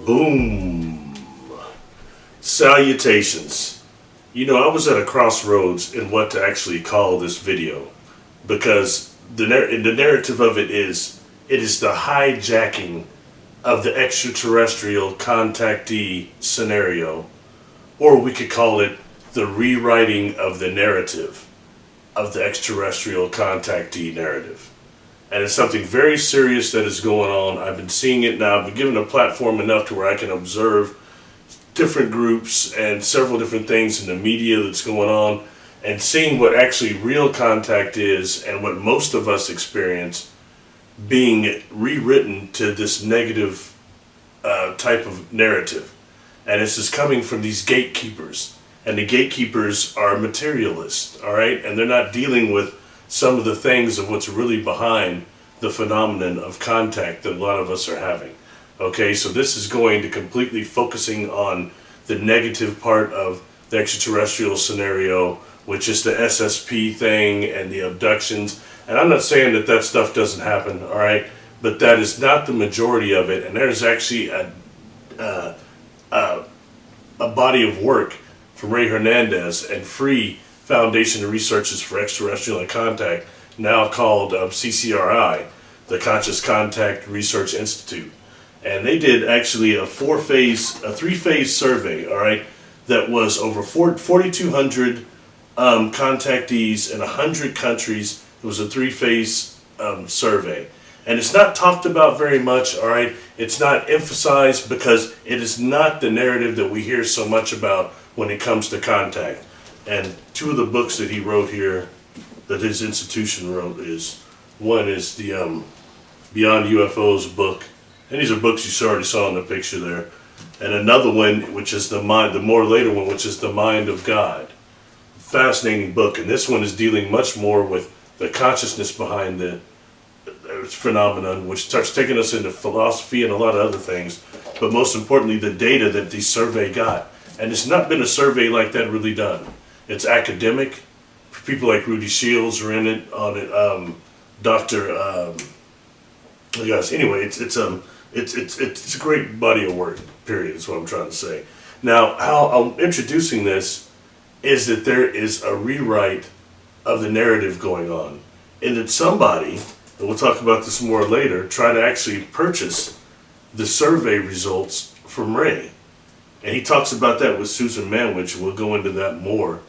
Boom. Salutations. You know, I was at a crossroads in what to actually call this video, because the narrative of it is the hijacking of the extraterrestrial contactee scenario, or we could call it the rewriting of the narrative of the extraterrestrial contactee narrative. And it's something very serious that is going on. I've been seeing it now. I've been given a platform enough to where I can observe different groups and several different things in the media that's going on, and seeing what actually real contact is and what most of us experience being rewritten to this negative type of narrative. And this is coming from these gatekeepers. And the gatekeepers are materialists, all right? And they're not dealing with some of the things of what's really behind the phenomenon of contact that a lot of us are having. Okay, so this is going to completely focusing on the negative part of the extraterrestrial scenario, which is the SSP thing and the abductions. And I'm not saying that that stuff doesn't happen, all right, but that is not the majority of it. And there's actually a body of work from Ray Hernandez and Free Foundation of Researchers for Extraterrestrial Contact, now called CCRI, the Conscious Contact Research Institute. And they did actually a three-phase survey, all right, that was over 4,200 contactees in 100 countries. It was a three-phase survey. And it's not talked about very much, all right? It's not emphasized because it is not the narrative that we hear so much about when it comes to contact. And two of the books that he wrote here, that his institution wrote, one is the Beyond UFOs book, and these are books you already saw in the picture there, and another one which is the more later one, which is The Mind of God. Fascinating book, and this one is dealing much more with the consciousness behind the phenomenon, which starts taking us into philosophy and a lot of other things, but most importantly the data that the survey got. And it's not been a survey like that really done. It's academic. People like Rudy Shields are in it, on it. Anyway, it's a great body of work. Period. Is what I'm trying to say. Now, how I'm introducing this is that there is a rewrite of the narrative going on, and that somebody, and we'll talk about this more later, try to actually purchase the survey results from Ray. And he talks about that with Susan Manwich. We'll go into that more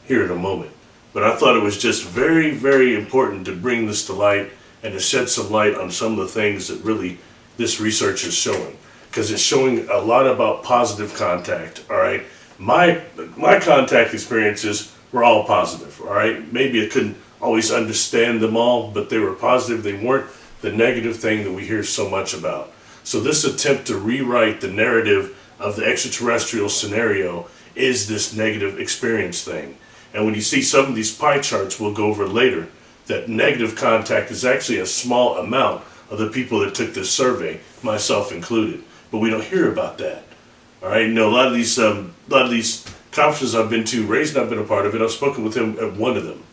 here in a moment. But I thought it was just very, very important to bring this to light and to shed some light on some of the things that really this research is showing. Because it's showing a lot about positive contact, all right? My contact experiences were all positive, all right? Maybe I couldn't always understand them all, but they were positive. They weren't the negative thing that we hear so much about. So this attempt to rewrite the narrative of the extraterrestrial scenario is this negative experience thing. And when you see some of these pie charts we'll go over later, that negative contact is actually a small amount of the people that took this survey, myself included. But we don't hear about that. All right, you know, a lot of these conferences I've been to, Ray's not been a part of it. I've spoken with him at one of them.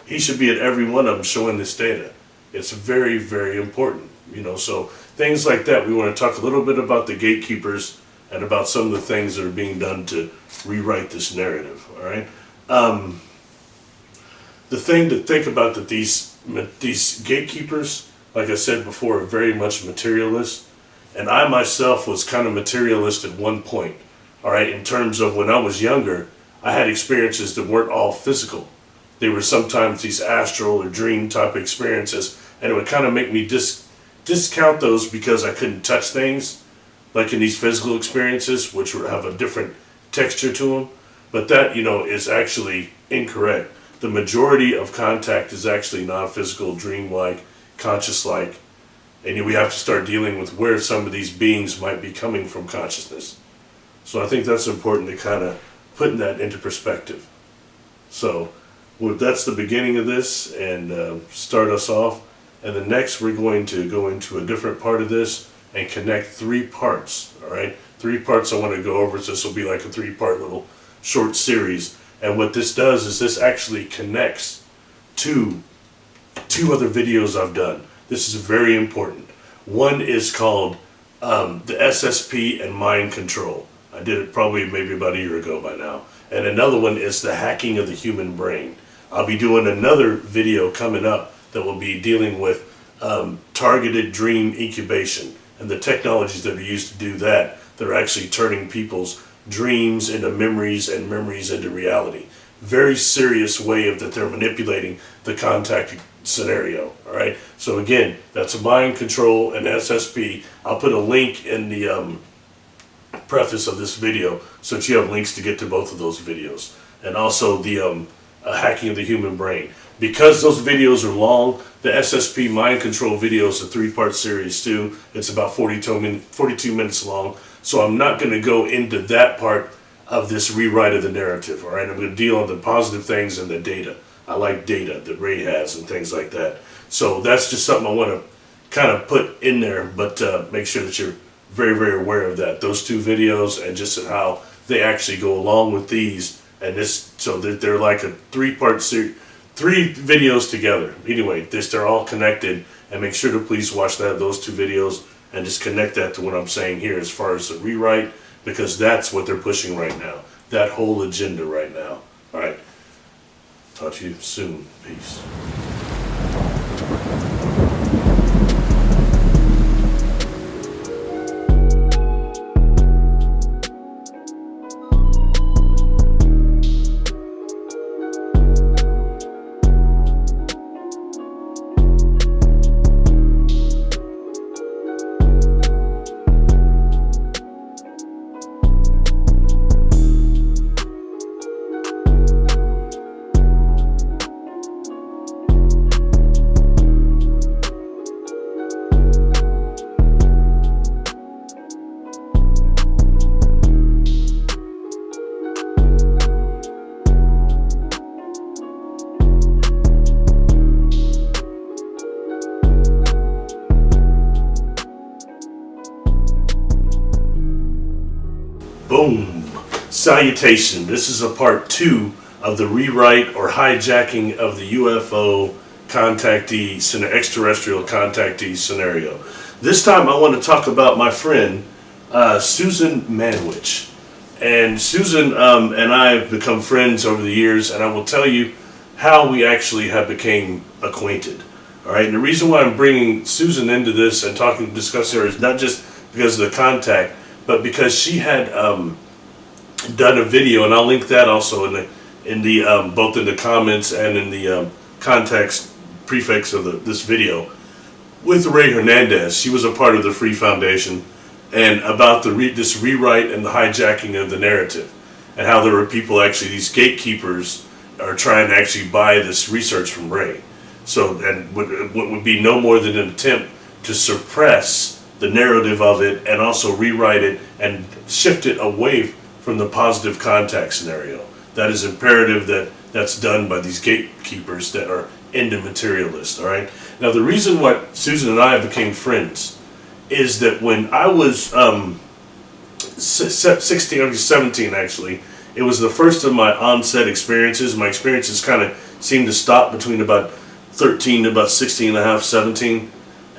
He should be at every one of them showing this data. It's very, very important. You know, so things like that. We want to talk a little bit about the gatekeepers and about some of the things that are being done to rewrite this narrative. All right. The thing to think about, that these gatekeepers, like I said before, are very much materialist, and I myself was kind of materialist at one point. All right, in terms of when I was younger, I had experiences that weren't all physical. They were sometimes these astral or dream type experiences, and it would kind of make me discount those because I couldn't touch things, like in these physical experiences, which would have a different texture to them. But that, you know, is actually incorrect. The majority of contact is actually non-physical, dream-like, conscious-like, and we have to start dealing with where some of these beings might be coming from consciousness. So I think that's important to kind of putting that into perspective. So well, that's the beginning of this, and start us off. And then next we're going to go into a different part of this and connect 3 parts, all right? 3 parts I want to go over, so this will be like a 3-part little short series. And what this does is this actually connects to 2 other videos I've done. This is very important. One is called the SSP and Mind Control. I did it probably maybe about a year ago by now. And another one is the Hacking of the Human Brain. I'll be doing another video coming up that will be dealing with targeted dream incubation and the technologies that are used to do that. They're actually turning people's dreams into memories and memories into reality. Very serious way of that they're manipulating the contact scenario. All right. So again, that's a Mind Control and SSP. I'll put a link in the preface of this video so that you have links to get to both of those videos, and also the Hacking of the Human Brain. Because those videos are long, the SSP Mind Control video is a 3-part series too. It's about 42 minutes long, so I'm not going to go into that part of this rewrite of the narrative. All right, I'm going to deal on the positive things and the data. I like data that Ray has and things like that. So that's just something I want to kind of put in there, but make sure that you're very, very aware of that. Those 2 videos and just how they actually go along with these, and this, so that they're like a 3-part series, 3 videos together. Anyway, they're all connected, and make sure to please watch those 2 videos and just connect that to what I'm saying here as far as the rewrite, because that's what they're pushing right now. That whole agenda right now. All right. Talk to you soon. Peace. Boom! Salutation. This is a part 2 of the rewrite or hijacking of the UFO contactee, extraterrestrial contactee scenario. This time I want to talk about my friend Susan Manwich. And Susan and I have become friends over the years, and I will tell you how we actually have became acquainted. All right, and the reason why I'm bringing Susan into this and discussing her is not just because of the contact, but because she had done a video, and I'll link that also in the both in the comments and in the context prefix of this video, with Ray Hernandez. She was a part of the Free Foundation, and about this rewrite and the hijacking of the narrative, and how there were people, actually these gatekeepers are trying to actually buy this research from Ray. So, and what would be no more than an attempt to suppress the narrative of it, and also rewrite it and shift it away from the positive contact scenario. That is imperative that that's done by these gatekeepers that are into materialists. All right. Now, the reason why Susan and I became friends is that when I was 16, I was 17 actually, it was the first of my onset experiences. My experiences kind of seemed to stop between about 13 to about 16 and a half, 17.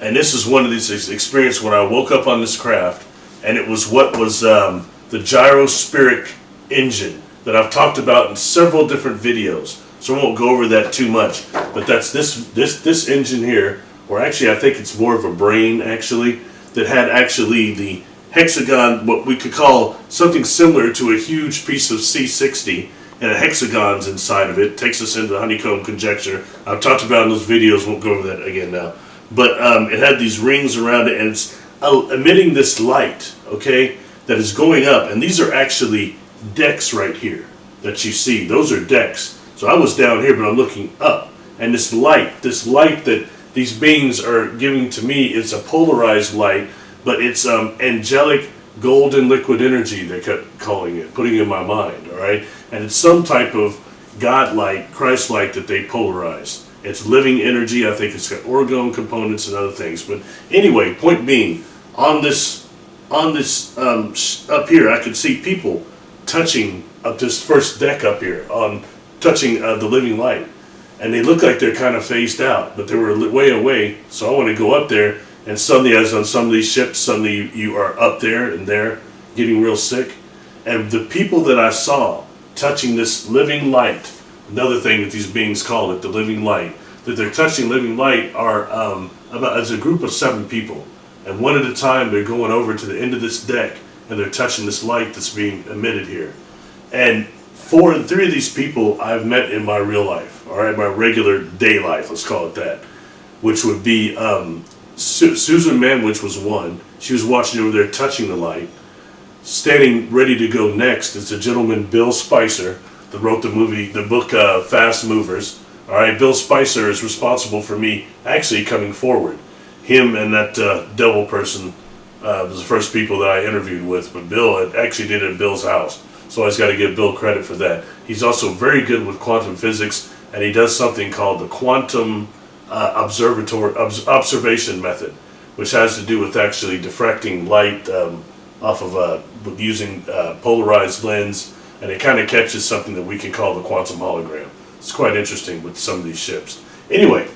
And this is one of these experiences when I woke up on this craft, and it was what was the gyrospheric engine that I've talked about in several different videos. So I won't go over that too much, but that's this engine here, or actually I think it's more of a brain actually, that had actually the hexagon, what we could call something similar to a huge piece of C60, and a hexagons inside of it. Takes us into the honeycomb conjecture. I've talked about in those videos, won't go over that again now. But it had these rings around it, and it's emitting this light, okay, that is going up. And these are actually decks right here that you see. Those are decks. So I was down here, but I'm looking up. And this light that these beings are giving to me is a polarized light, but it's angelic golden liquid energy, they kept calling it, putting in my mind, all right? And it's some type of God-like, Christ-like that they polarized. It's living energy. I think it's got orgone components and other things. But anyway, point being, on this up here, I could see people touching up this first deck up here, touching the living light. And they look like they're kind of phased out, but they were way away. So I want to go up there, and suddenly, as on some of these ships, suddenly you are up there and there getting real sick. And the people that I saw touching this living light, another thing that these beings call it, the living light, that they're touching living light are about as a group of 7 people. And one at a time, they're going over to the end of this deck, and they're touching this light that's being emitted here. And 3 of these people I've met in my real life, all right, my regular day life, let's call it that, which would be Susan Manwich was one. She was watching over there touching the light. Standing ready to go next is the gentleman Bill Spicer that wrote the book Fast Movers. All right, Bill Spicer is responsible for me actually coming forward. Him and that devil person was the first people that I interviewed with, but Bill actually did it at Bill's house. So I just got to give Bill credit for that. He's also very good with quantum physics, and he does something called the quantum observation method, which has to do with actually diffracting light off of using polarized lens, and it kind of catches something that we can call the quantum hologram. It's quite interesting with some of these ships. Anyway,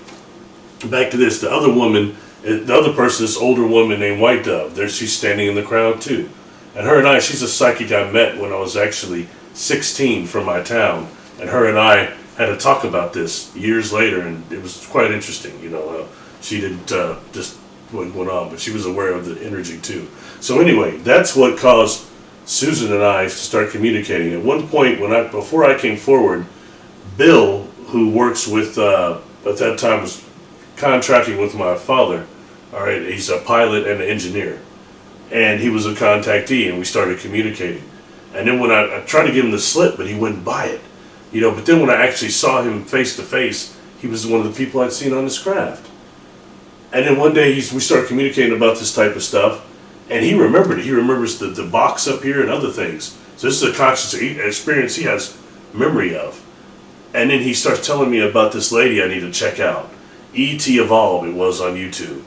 back to this. The other woman, the other person, this older woman named White Dove, there she's standing in the crowd too. And her and I, she's a psychic I met when I was actually 16 from my town, and her and I had a talk about this years later, and it was quite interesting. You know, she didn't just what went on, but she was aware of the energy too. So anyway, that's what caused Susan and I to start communicating. At one point, before I came forward, Bill, who works with at that time was contracting with my father. All right, he's a pilot and an engineer, and he was a contactee, and we started communicating. And then when I tried to give him the slip, but he wouldn't buy it, you know. But then when I actually saw him face to face, he was one of the people I'd seen on this craft. And then one day we started communicating about this type of stuff, and he remembered it. He remembers the box up here and other things. So this is a conscious experience he has memory of. And then he starts telling me about this lady I need to check out. E.T. Evolve, it was on YouTube.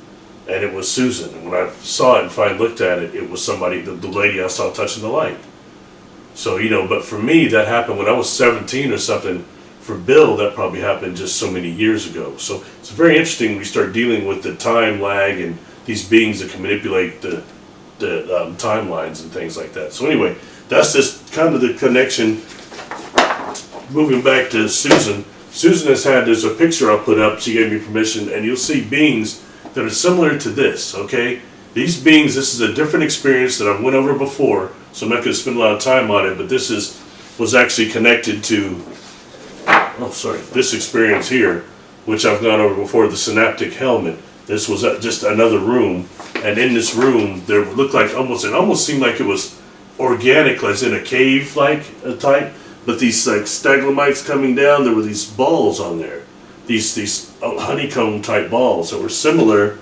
And it was Susan. And when I saw it and finally looked at it, it was somebody, the lady I saw touching the light. So, you know, but for me, that happened when I was 17 or something. For Bill, that probably happened just so many years ago. So it's very interesting when we start dealing with the time lag and these beings that can manipulate the timelines and things like that. So anyway, that's just kind of the connection. Moving back to Susan. Susan there's a picture I'll put up, she gave me permission, and you'll see beings that are similar to this, okay? These beings, this is a different experience that I've went over before, so I'm not going to spend a lot of time on it, but this was actually connected to, this experience here, which I've gone over before, the synaptic helmet. This was just another room, and in this room, there looked like it almost seemed like it was organic, as in a cave-like type, but these like stalagmites coming down, there were these balls on there, these honeycomb-type balls that were similar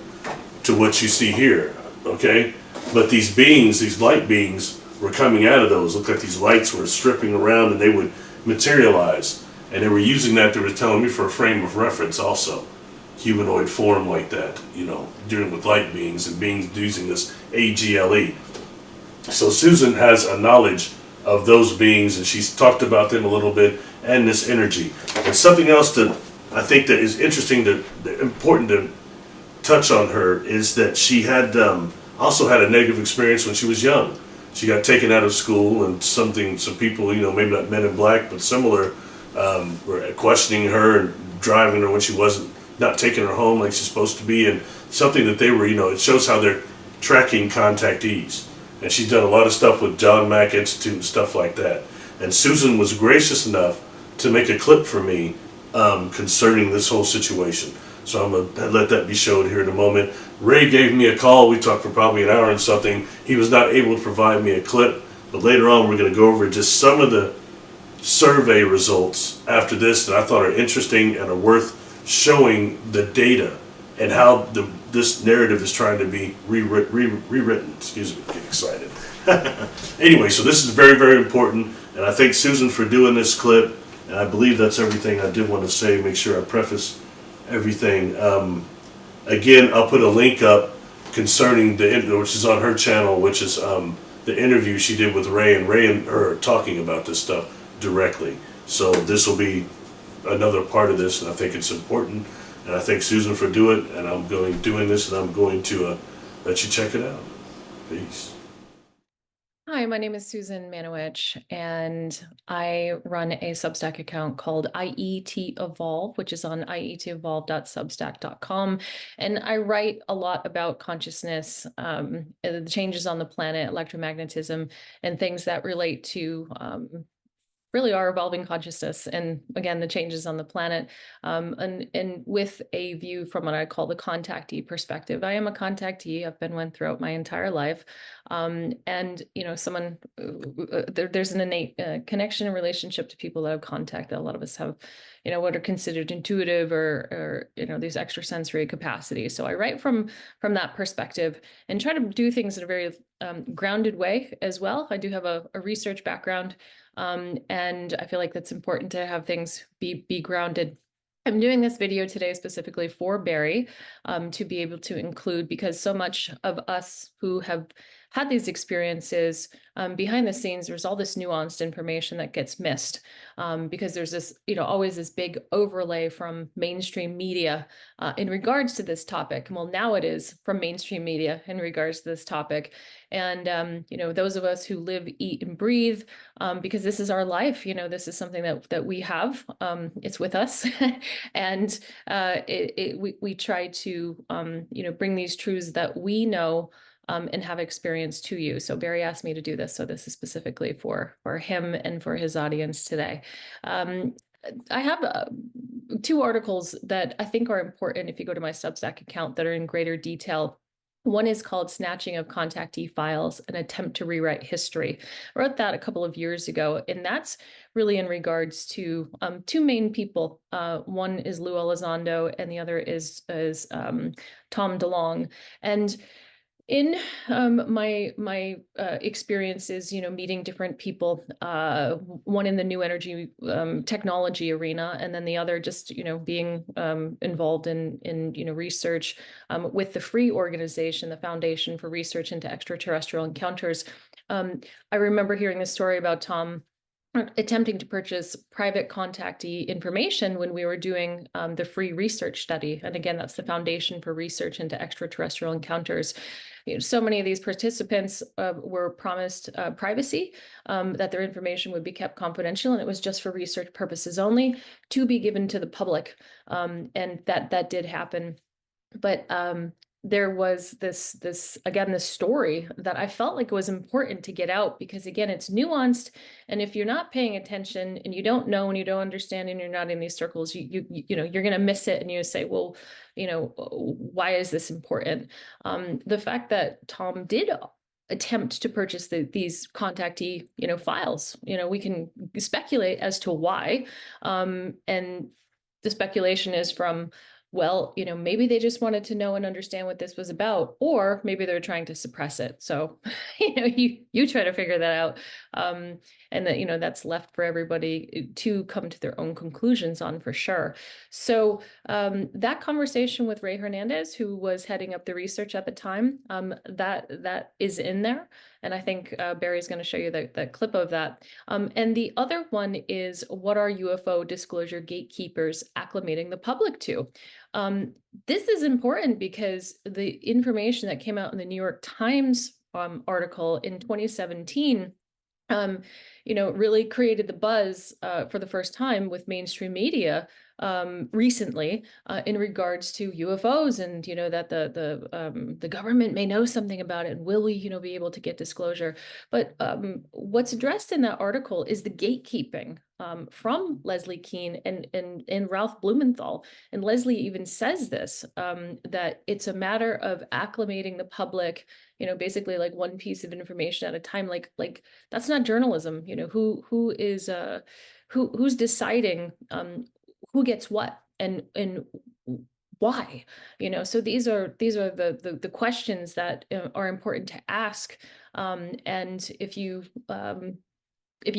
to what you see here, okay? But these beings, these light beings, were coming out of those. Looked like these lights were stripping around and they would materialize. And they were using that, they were telling me, for a frame of reference also. Humanoid form like that, you know, dealing with light beings and beings using this AGLE. So Susan has a knowledge of those beings, and she's talked about them a little bit, and this energy. And something else that I think that is interesting, important to touch on her, is that she had also had a negative experience when she was young. She got taken out of school, and some people, you know, maybe not Men in Black, but similar, were questioning her and driving her when she wasn't, not taking her home like she's supposed to be, and something that they were, you know, it shows how they're tracking contactees. And she's done a lot of stuff with John Mack Institute and stuff like that. And Susan was gracious enough to make a clip for me concerning this whole situation. So I'm going to let that be showed here in a moment. Ray gave me a call. We talked for probably an hour and something. He was not able to provide me a clip, but later on we're going to go over just some of the survey results after this that I thought are interesting and are worth showing the data and how this narrative is trying to be rewritten. Excuse me, get excited. Anyway, so this is very, very important, and I thank Susan for doing this clip, and I believe that's everything I did want to say. Make sure I preface everything. Again, I'll put a link up concerning which is on her channel, which is the interview she did with Ray and her talking about this stuff directly. So this will be another part of this, and I think it's important. And I thank Susan for doing it, and I'm doing this, and I'm going to let you check it out. Peace. Hi, my name is Susan Manwich, and I run a Substack account called IET Evolve, which is on ietevolve.substack.com. And I write a lot about consciousness, the changes on the planet, electromagnetism, and things that relate to really our evolving consciousness and again the changes on the planet, and with a view from what I call the contactee perspective. I am a contactee. I've been one throughout my entire life, and someone there's an innate connection and relationship to people that have contacted. A lot of us have what are considered intuitive or these extrasensory capacities. So I write from that perspective and try to do things in a very grounded way as well. I do have a research background, and I feel like that's important to have things be grounded. I'm doing this video today specifically for Barry, to be able to include, because so much of us who have had these experiences, behind the scenes, there's all this nuanced information that gets missed, because there's this, always this big overlay from mainstream media in regards to this topic. Well, now it is from mainstream media in regards to this topic. And, those of us who live, eat, and breathe, because this is our life, this is something that we have, it's with us. And we try to, bring these truths that we know, and have experience to you. So Barry asked me to do this. So this is specifically for him and for his audience today. I have two articles that I think are important if you go to my Substack account that are in greater detail. One is called Snatching of Contactee Files, an Attempt to Rewrite History. I wrote that a couple of years ago, and that's really in regards to two main people. One is Lou Elizondo, and the other is Tom DeLonge. And in my experiences, meeting different people, one in the new energy technology arena, and then the other just being involved in research with the free organization, the Foundation for Research into Extraterrestrial Encounters. I remember hearing the story about Tom attempting to purchase private contactee information when we were doing the free research study. And again, that's the Foundation for Research into Extraterrestrial Encounters. So many of these participants were promised privacy, that their information would be kept confidential, and it was just for research purposes only, to be given to the public. And that did happen. But there was this again, this story that I felt like it was important to get out, because again, it's nuanced, and if you're not paying attention and you don't know and you don't understand and you're not in these circles, you're going to miss it, and you say, well, why is this important? The fact that Tom did attempt to purchase these contactee files, we can speculate as to why, and the speculation is from, well, maybe they just wanted to know and understand what this was about, or maybe they're trying to suppress it. So, you try to figure that out. And that, that's left for everybody to come to their own conclusions on, for sure. So, that conversation with Ray Hernandez, who was heading up the research at the time, that is in there. And I think Barry's going to show you that clip of that. And the other one is, what are UFO disclosure gatekeepers acclimating the public to? This is important because the information that came out in the New York Times article in 2017, really created the buzz for the first time with mainstream media recently, in regards to UFOs, and that the government may know something about it, and will we be able to get disclosure? But what's addressed in that article is the gatekeeping from Leslie Kean and Ralph Blumenthal. And Leslie even says this, that it's a matter of acclimating the public, basically like one piece of information at a time. Like that's not journalism. Who's deciding who gets what, and why? So these are the questions that are important to ask. And if you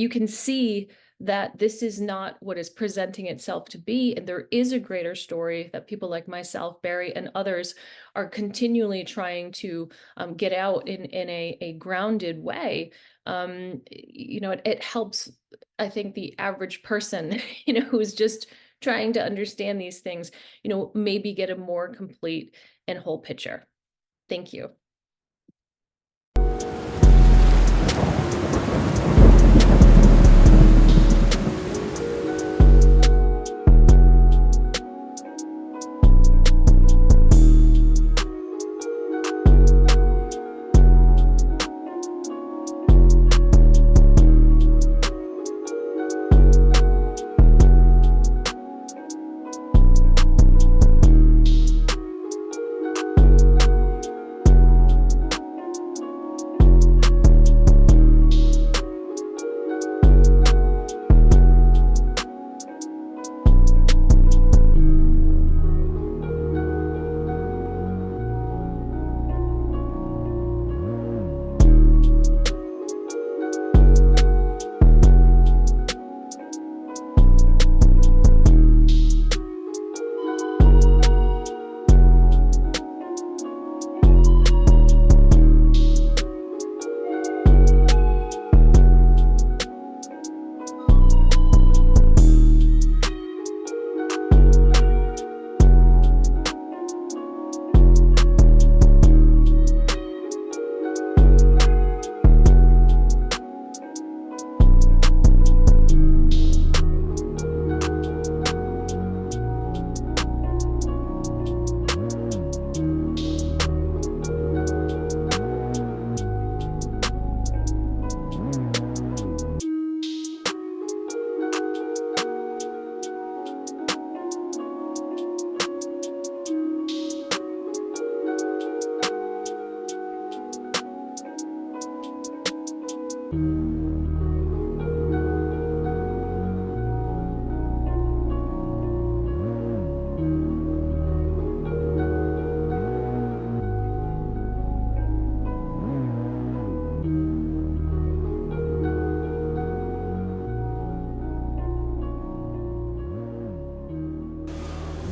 can see that this is not what is presenting itself to be, and there is a greater story that people like myself, Barry, and others are continually trying to get out in a grounded way, it helps, I think, the average person, who's just trying to understand these things, maybe get a more complete and whole picture. Thank you.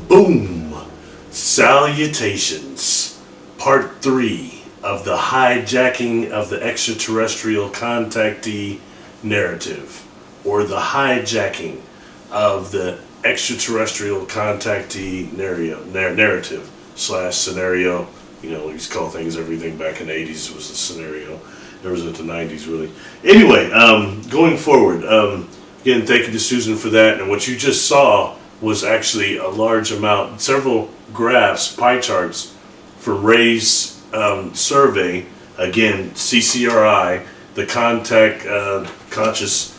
Boom! Salutations! Part 3 of the hijacking of the extraterrestrial contactee narrative, or the hijacking of the extraterrestrial contactee narrative slash scenario. We used to call things everything back in the 80s was a scenario. There was at the 90s really. Anyway, going forward, again, thank you to Susan for that. And what you just saw was actually a large amount, several graphs, pie charts from Ray's survey. Again, CCRI, the Contact Conscious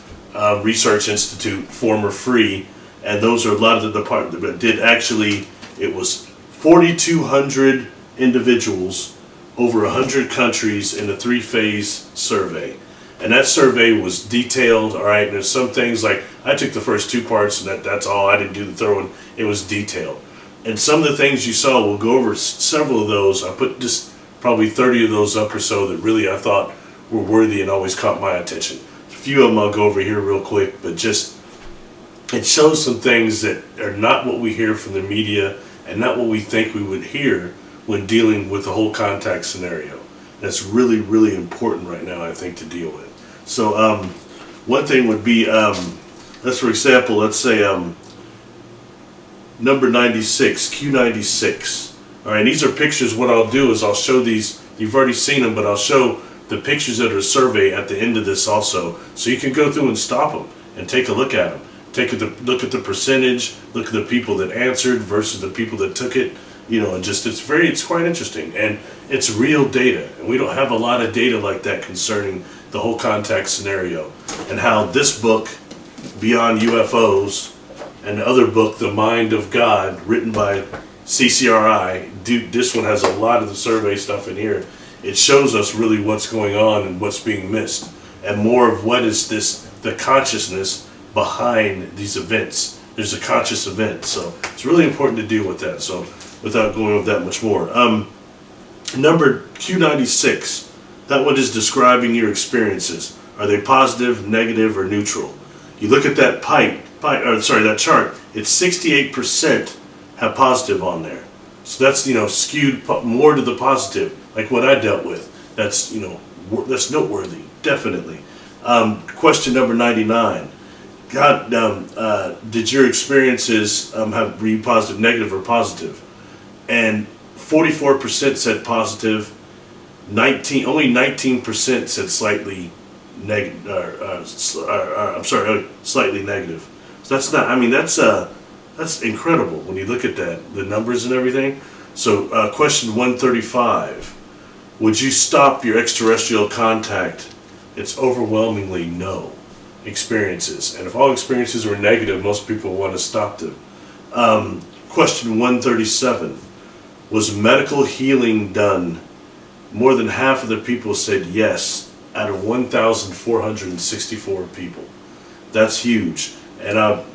Research Institute, former free, and those are a lot of the department. But did actually, it was 4,200 individuals over 100 countries in a 3-phase survey. And that survey was detailed, all right, and there's some things like, I took the first 2 parts and that's all, I didn't do the third one, it was detailed. And some of the things you saw, we'll go over several of those. I put just probably 30 of those up or so that really I thought were worthy and always caught my attention. A few of them I'll go over here real quick, but just, it shows some things that are not what we hear from the media and not what we think we would hear when dealing with the whole contact scenario. That's really, really important right now, I think, to deal with. So one thing would be, for example, let's say number 96, Q96. All right, these are pictures. What I'll do is I'll show these. You've already seen them, but I'll show the pictures that are survey at the end of this also. So you can go through and stop them and take a look at them. Take a look at the percentage, look at the people that answered versus the people that took it. And just it's quite interesting, and it's real data, and we don't have a lot of data like that concerning the whole contact scenario, and how this book, Beyond UFOs, and the other book, The Mind of God, written by CCRI, this one has a lot of the survey stuff in here. It shows us really what's going on and what's being missed, and more of what is the consciousness behind these events. There's a conscious event, so it's really important to deal with that. So without going over that much more. Number Q96, that one is describing your experiences. Are they positive, negative, or neutral? You look at that that chart, it's 68% have positive on there. So that's, skewed more to the positive, like what I dealt with. That's, that's noteworthy, definitely. Question number 99. Did your experiences were you positive, negative, or positive? And 44% said positive. Only 19% said slightly negative. Slightly negative. So that's not. I mean, that's incredible when you look at that, the numbers and everything. So, question 135: would you stop your extraterrestrial contact? It's overwhelmingly no experiences, and if all experiences were negative, most people want to stop them. Question 137: was medical healing done? More than half of the people said yes, out of 1,464 people. That's huge. And I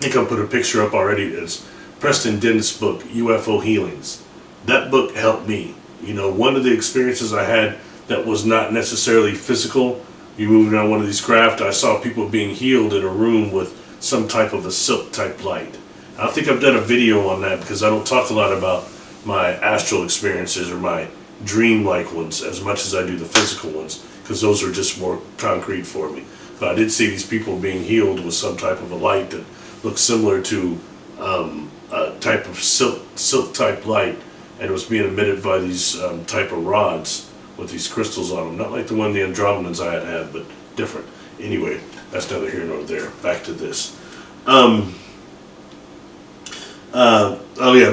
think I put a picture up already. It's Preston Dennis' book, UFO Healings. That book helped me. One of the experiences I had that was not necessarily physical, you moving around one of these craft, I saw people being healed in a room with some type of a silk type light. I think I've done a video on that because I don't talk a lot about my astral experiences or my dream-like ones as much as I do the physical ones, because those are just more concrete for me. But I did see these people being healed with some type of a light that looked similar to a type of silk type light, and it was being emitted by these type of rods with these crystals on them. Not like the one the Andromedans I had, but different. Anyway, that's neither here nor there. Back to this.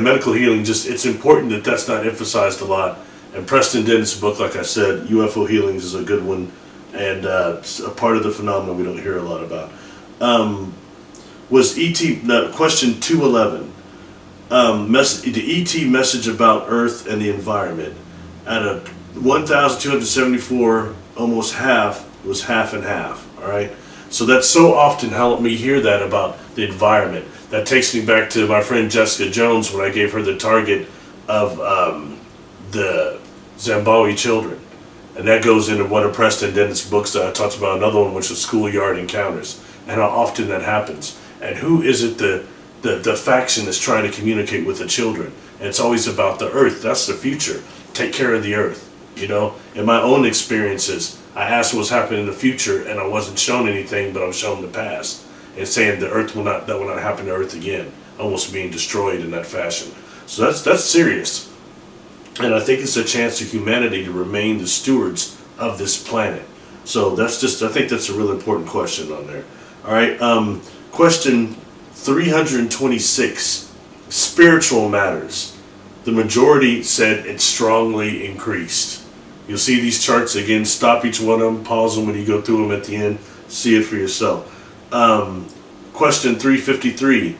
Medical healing, it's important that that's not emphasized a lot. And Preston Dennis' book, like I said, UFO Healings is a good one, and a part of the phenomenon we don't hear a lot about. Was question 211, the ET message about Earth and the environment, out of 1,274, almost half, was half and half, all right? So that's so often how we hear that about the environment. That takes me back to my friend Jessica Jones when I gave her the target of the Zimbabwe children. And that goes into one of Preston Dennis' books that I talked about, another one which was Schoolyard Encounters, and how often that happens. And who is it the faction that's trying to communicate with the children? And it's always about the Earth. That's the future. Take care of the Earth. In my own experiences, I asked what was happening in the future, and I wasn't shown anything, but I was shown the past. And saying that will not happen to Earth again, almost being destroyed in that fashion. So that's serious. And I think it's a chance to humanity to remain the stewards of this planet. So I think that's a real important question on there. All right, question 326, spiritual matters. The majority said it strongly increased. You'll see these charts again, stop each one of them, pause them when you go through them at the end, see it for yourself. Question 353,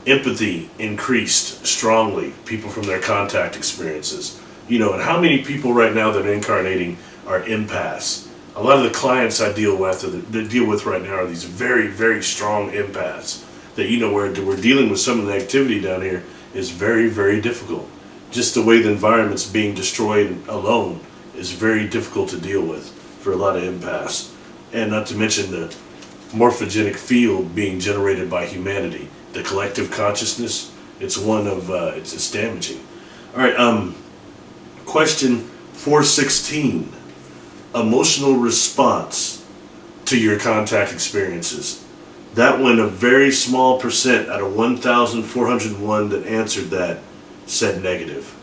empathy increased strongly, people from their contact experiences. And how many people right now that are incarnating are empaths? A lot of the clients I deal with right now are these very, very strong empaths that, where we're dealing with some of the activity down here is very, very difficult. Just the way the environment's being destroyed alone is very difficult to deal with for a lot of empaths. And not to mention the morphogenic field being generated by humanity, the collective consciousness. It's one of it's damaging. All right, question 416, emotional response to your contact experiences. That one, a very small percent out of 1,401 that answered that said negative.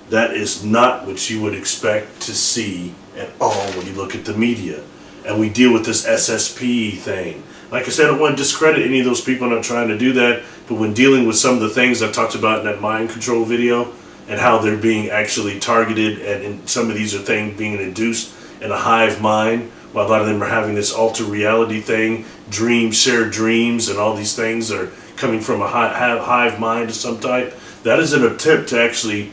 That is not what you would expect to see at all when you look at the media. And we deal with this SSP thing. Like I said, I don't want to discredit any of those people. I'm not trying to do that. But when dealing with some of the things I talked about in that mind control video and how they're being actually targeted, and some of these are things being induced in a hive mind, while a lot of them are having this alter reality thing, shared dreams, and all these things are coming from a hive mind of some type. That is an attempt to actually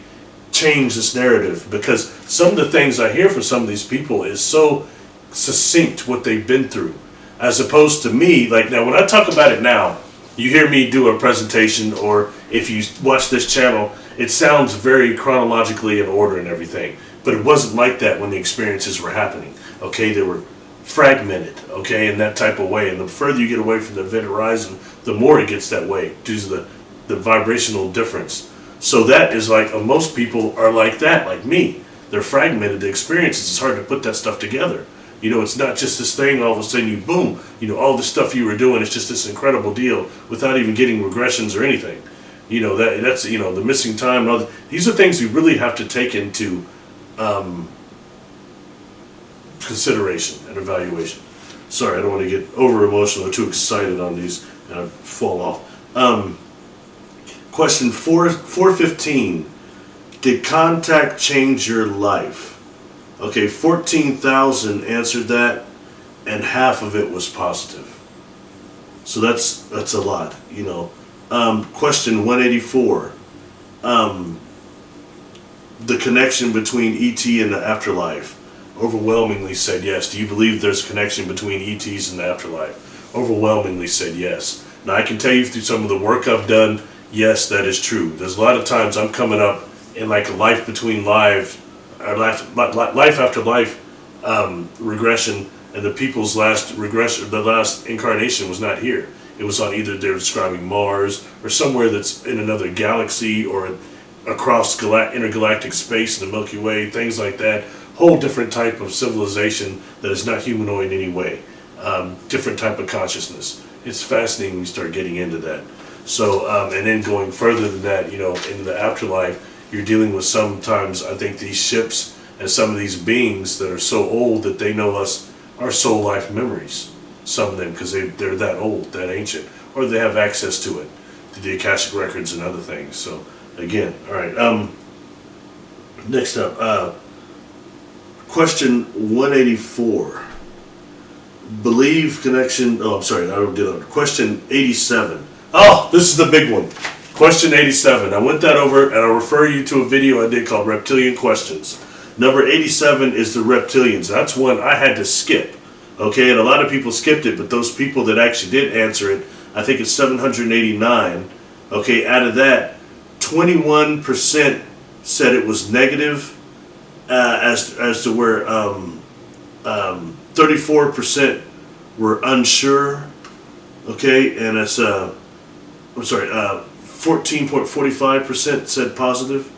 change this narrative, because some of the things I hear from some of these people is so succinct what they've been through, as opposed to me. Like, now when I talk about it now, you hear me do a presentation, or if you watch this channel it sounds very chronologically in order and everything, but it wasn't like that when the experiences were happening. Okay, they were fragmented, okay, in that type of way. And the further you get away from the event horizon, the more it gets that way due to the vibrational difference. So that is like, most people are like that, like me. They're fragmented, the experiences. It's hard to put that stuff together. You know, it's not just this thing, all of a sudden you boom, you know, all the stuff you were doing is just this incredible deal without even getting regressions or anything. You know, that's, you know, the missing time and all that. These are things you really have to take into consideration and evaluation. Sorry, I don't want to get over emotional or too excited on these and I fall off. Question 415. Did contact change your life? Okay, 14,000 answered that, and half of it was positive. So that's a lot, you know. Question 184. The connection between ET and the afterlife. Overwhelmingly said yes. Do you believe there's a connection between ETs and the afterlife? Overwhelmingly said yes. Now I can tell you through some of the work I've done, yes, that is true. There's a lot of times I'm coming up in like a life between life, or life after life regression, and the people's last regression, the last incarnation was not here. It was on either they're describing Mars or somewhere that's in another galaxy or across intergalactic space in the Milky Way, things like that. Whole different type of civilization that is not humanoid in any way. Different type of consciousness. It's fascinating when you start getting into that. So, and then going further than that, you know, into the afterlife, you're dealing with sometimes, I think, these ships and some of these beings that are so old that they know us, our soul life memories. Some of them, because they're that old, that ancient, or they have access to it, to the Akashic records and other things. So, again, all right. Next up, question 184. Believe connection. Oh, I'm sorry. I did it. Question 87. Oh, this is the big one. Question 87. I went that over, and I'll refer you to a video I did called Reptilian Questions. Number 87 is the reptilians. That's one I had to skip. Okay, and a lot of people skipped it, but those people that actually did answer it, I think it's 789. Okay, out of that, 21% said it was negative, as to where 34% were unsure. Okay, and it's 14.45% said positive. I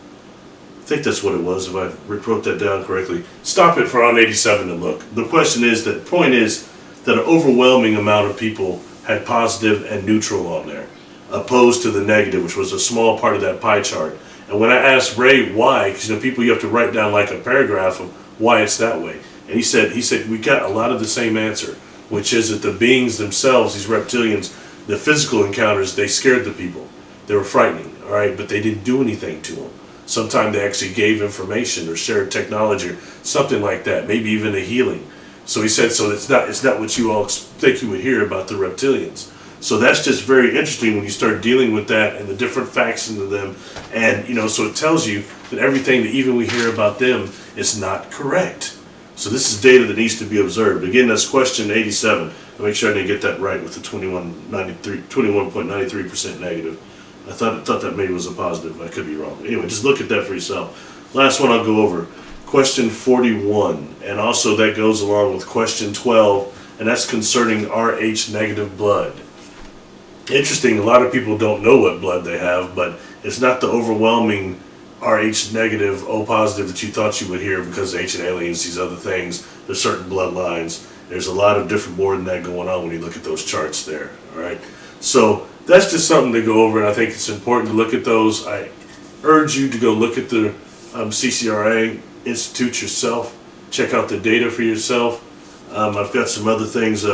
think that's what it was, if I wrote that down correctly. Stop it for on 87 to look. The question is, the point is that an overwhelming amount of people had positive and neutral on there, opposed to the negative, which was a small part of that pie chart. And when I asked Ray why, because you know, people, you have to write down like a paragraph of why it's that way. And he said we got a lot of the same answer, which is that the beings themselves, these reptilians, the physical encounters, they scared the people. They were frightening, all right, but they didn't do anything to them. Sometimes they actually gave information or shared technology or something like that, maybe even a healing. So he said, so it's not what you all think you would hear about the reptilians. So that's just very interesting when you start dealing with that and the different factions of them. And, you know, so it tells you that everything that even we hear about them is not correct. So this is data that needs to be observed. Again, that's question 87. I'll make sure I didn't get that right with the 21.93% negative. I thought that maybe was a positive. I could be wrong. Anyway, just look at that for yourself. Last one I'll go over. Question 41. And also that goes along with question 12. And that's concerning Rh negative blood. Interesting, a lot of people don't know what blood they have, but it's not the overwhelming Rh negative, O positive that you thought you would hear because of ancient aliens, these other things. There's certain bloodlines. There's a lot of different more than that going on when you look at those charts there. All right. So that's just something to go over, and I think it's important to look at those. I urge you to go look at the CCRA Institute yourself. Check out the data for yourself. I've got some other things.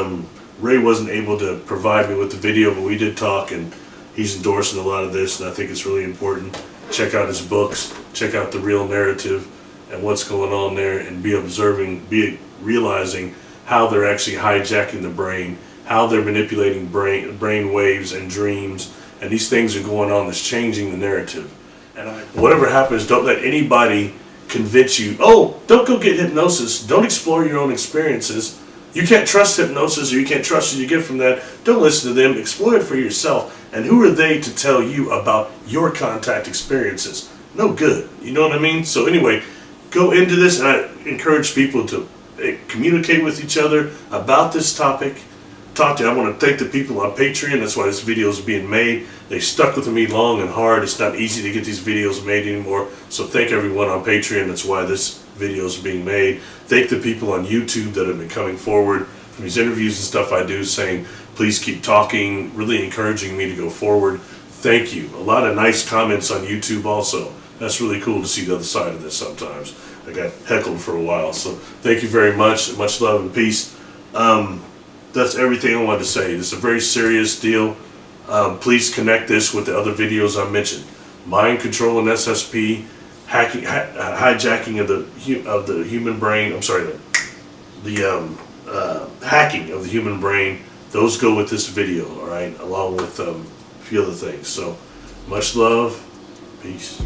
Ray wasn't able to provide me with the video, but we did talk, and he's endorsing a lot of this, and I think it's really important. Check out his books, check out the real narrative and what's going on there, and be observing, be realizing how they're actually hijacking the brain, how they're manipulating brain waves and dreams, and these things are going on that's changing the narrative. And whatever happens, don't let anybody convince you, oh, don't go get hypnosis, don't explore your own experiences. You can't trust hypnosis, or you can't trust what you get from that. Don't listen to them. Explore it for yourself. And who are they to tell you about your contact experiences? no good. You know what I mean? So anyway, go into this, and I encourage people to communicate with each other about this topic. I want to thank the people on Patreon. That's why this video is being made. They stuck with me long and hard. It's not easy to get these videos made anymore. So thank everyone on Patreon. That's why this video is being made. Thank the people on YouTube that have been coming forward from these interviews and stuff I do, saying please keep talking, really encouraging me to go forward. Thank you. A lot of nice comments on YouTube also. That's really cool to see the other side of this sometimes. I got heckled for a while. So thank you very much. Much love and peace. That's everything I wanted to say. This is a very serious deal. Please connect this with the other videos I mentioned. Mind control and SSP, hijacking of the human brain. I'm sorry, the hacking of the human brain. Those go with this video, all right, along with a few other things. So, much love, peace.